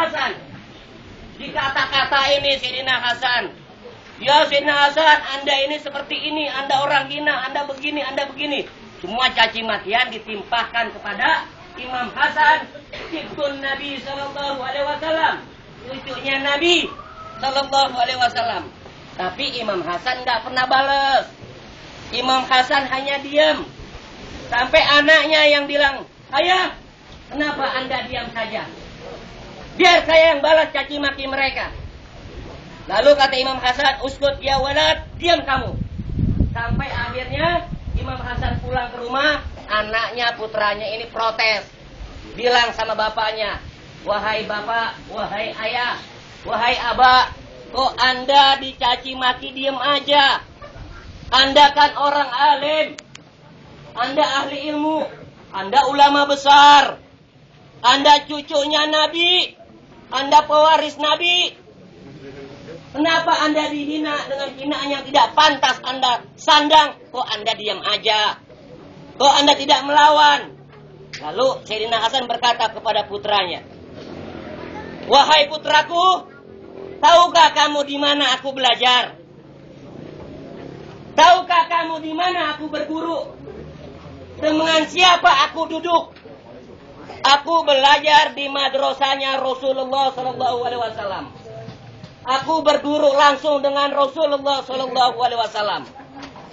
Hasan. Dikata-kata ini Sayyidina Hasan. Ya Sayyidina Hasan, Anda ini seperti ini, Anda orang hina, Anda begini, Anda begini. Semua caci makian ditimpahkan kepada Imam Hasan, ibtun Nabi sallallahu alaihi wasallam, cucunya Nabi sallallahu alaihi wasallam. Tapi Imam Hasan nggak pernah balas. Imam Hasan hanya diam. Sampai anaknya yang bilang, "Ayah, kenapa Anda diam saja? Biar saya yang balas caci maki mereka." Lalu kata Imam Hasan, "Uskut ya walad, diam kamu." Sampai akhirnya Imam Hasan pulang ke rumah, anaknya, putranya ini protes. Bilang sama bapaknya, "Wahai bapak, wahai ayah, wahai abah, kok Anda dicaci maki diam aja? Anda kan orang alim, Anda ahli ilmu, Anda ulama besar, Anda cucunya Nabi, Anda pewaris Nabi. Kenapa Anda dihina dengan hinaan yang tidak pantas Anda sandang? Kok Anda diam aja? Kok Anda tidak melawan?" Lalu Sayyidina Hasan berkata kepada putranya, "Wahai putraku, tahukah kamu di mana aku belajar? Tahukah kamu di mana aku berguru? Dengan siapa aku duduk? Aku belajar di madrasahnya Rasulullah sallallahu alaihi wasallam. Aku berguru langsung dengan Rasulullah sallallahu alaihi wasallam.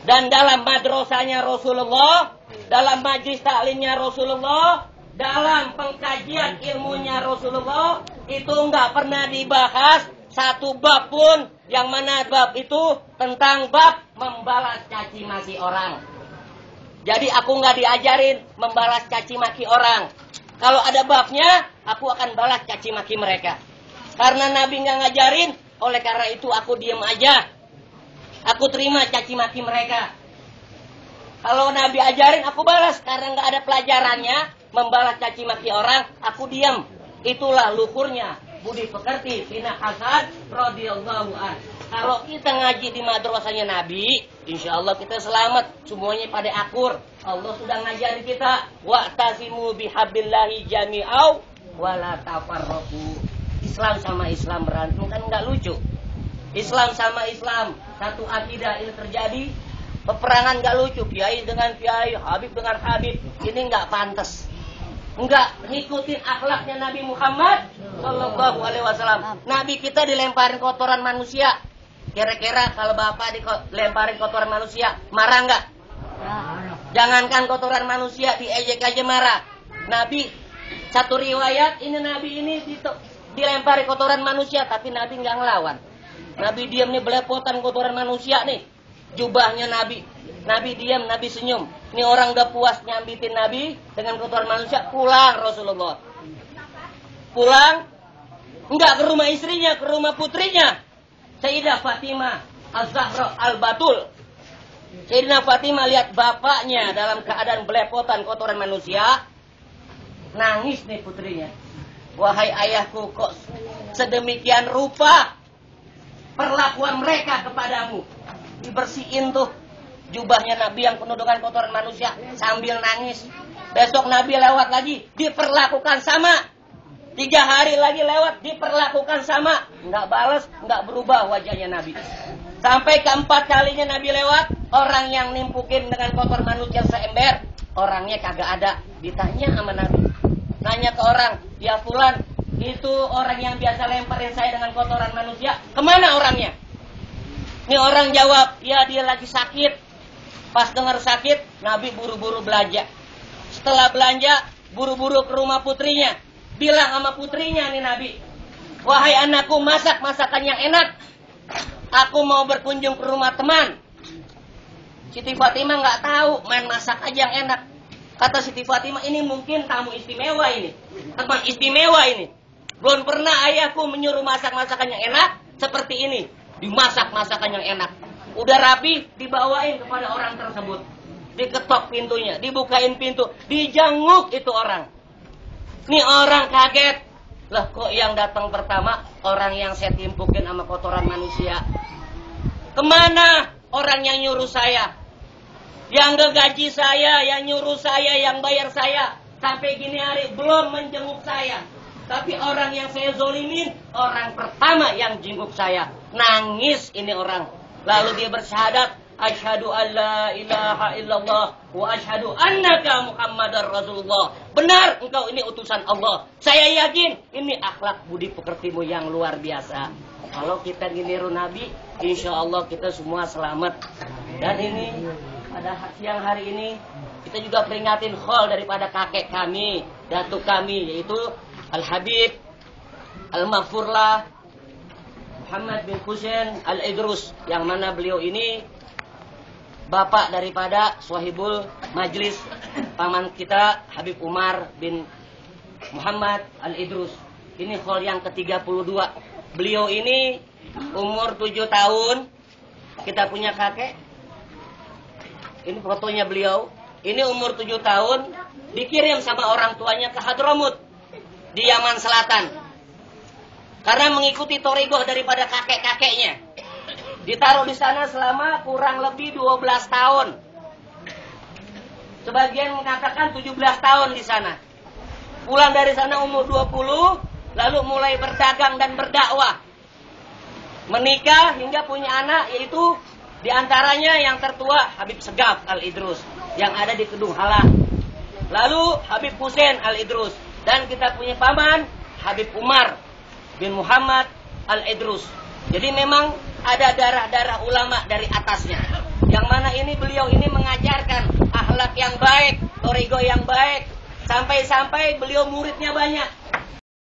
Dan dalam madrasahnya Rasulullah, dalam majlis taklimnya Rasulullah, dalam pengkajian ilmunya Rasulullah, itu enggak pernah dibahas satu bab pun, yang mana bab itu tentang bab membalas caci maki orang. Jadi aku enggak diajarin membalas caci maki orang. Kalau ada babnya, aku akan balas caci maki mereka. Karena Nabi enggak ngajarin, oleh karena itu aku diam aja. Aku terima caci maki mereka. Kalau Nabi ajarin, aku balas. Karena nggak ada pelajarannya membalas caci maki orang, aku diam. Itulah luhurnya budi pekerti Sayyidina Hasan radhiyallahu an. Kalau kita ngaji di madrasahnya Nabi, insya Allah kita selamat. Semuanya pada akur. Allah sudah ngajarin kita, wa'tasimu bihablillahi jami'au wala tafarraqu. Islam sama Islam berantem kan nggak lucu. Islam sama Islam satu akidah, ini terjadi peperangan nggak lucu. Kiai dengan kiai, Habib dengan Habib, ini nggak pantas. Nggak ngikutin akhlaknya Nabi Muhammad sallallahu alaihi wasallam. Nabi kita dilemparin kotoran manusia. Kira-kira kalau bapak dilemparin kotoran manusia, marah nggak? Jangankan kotoran manusia, diejek aja marah. Nabi, satu riwayat ini Nabi ini dilempari kotoran manusia, tapi Nabi nggak ngelawan. Nabi diam nih, belepotan kotoran manusia nih. Jubahnya Nabi. Nabi diam, Nabi senyum. Ini orang udah puas nyambitin Nabi dengan kotoran manusia, pulang Rasulullah. Pulang, enggak ke rumah istrinya, ke rumah putrinya. Sayyidah Fatimah Az-Zahra Al-Batul. Sayyidah Fatimah lihat bapaknya dalam keadaan belepotan kotoran manusia. Nangis nih putrinya. "Wahai ayahku, kok sedemikian rupa perlakuan mereka kepadamu?" Dibersihin tuh jubahnya Nabi yang penuh dengan kotoran manusia sambil nangis. Besok Nabi lewat lagi, diperlakukan sama. 3 hari lagi lewat, diperlakukan sama. Nggak balas, nggak berubah wajahnya Nabi. Sampai keempat kalinya Nabi lewat, orang yang nimpukin dengan kotor manusia seember, orangnya kagak ada. Ditanya sama Nabi. Nanya ke orang, "Ya fulan, itu orang yang biasa lemparin saya dengan kotoran manusia, kemana orangnya?" Ini orang jawab, "Ya dia lagi sakit." Pas dengar sakit, Nabi buru-buru belanja. Setelah belanja, buru-buru ke rumah putrinya. Bilang sama putrinya nih Nabi, "Wahai anakku, masak masakan yang enak. Aku mau berkunjung ke rumah teman." Siti Fatimah nggak tahu, main masak aja yang enak. Kata Siti Fatimah, "Ini mungkin tamu istimewa ini. Teman istimewa ini. Belum pernah ayahku menyuruh masak masakan yang enak seperti ini. Dimasak masakan yang enak. Udah rapi, dibawain kepada orang tersebut. Diketok pintunya, dibukain pintu, dijenguk itu orang. Nih orang kaget. Lah kok yang datang pertama orang yang saya timpukin sama kotoran manusia. Kemana orang yang nyuruh saya? Yang ngegaji saya, yang nyuruh saya, yang bayar saya. Sampai gini hari belum menjenguk saya. Tapi orang yang saya zolimin, orang pertama yang jenguk saya. Nangis ini orang. Lalu dia bersyahadat, asyhadu an la ilaha illallah wa asyhadu annaka Muhammadar Rasulullah. Benar engkau ini utusan Allah. Saya yakin ini akhlak budi pekertimu yang luar biasa. Kalau kita niru Nabi, insya Allah kita semua selamat. Dan ini pada siang hari ini kita juga peringatin khol daripada kakek kami, datuk kami, yaitu Al-Habib Al-Maghfurlah Muhammad bin Husain Al-Idrus, yang mana beliau ini bapak daripada Swahibul Majlis paman kita Habib Umar bin Muhammad Al-Idrus. Ini khol yang ke-32. Beliau ini umur 7 tahun. Kita punya kakek. Ini fotonya beliau. Ini umur 7 tahun. Dikirim sama orang tuanya ke Hadramut di Yaman Selatan. Karena mengikuti thariqah daripada kakek-kakeknya. Ditaruh di sana selama kurang lebih 12 tahun. Sebagian mengatakan 17 tahun di sana. Pulang dari sana umur 20, lalu mulai berdagang dan berdakwah. Menikah hingga punya anak, yaitu diantaranya yang tertua Habib Segaf Al-Idrus yang ada di Kedung Halang. Lalu Habib Husain Al-Idrus. Dan kita punya paman Habib Umar bin Muhammad Al-Idrus. Jadi memang ada darah-darah ulama dari atasnya. Yang mana ini beliau ini mengajarkan akhlak yang baik, thariqah yang baik. Sampai-sampai beliau muridnya banyak.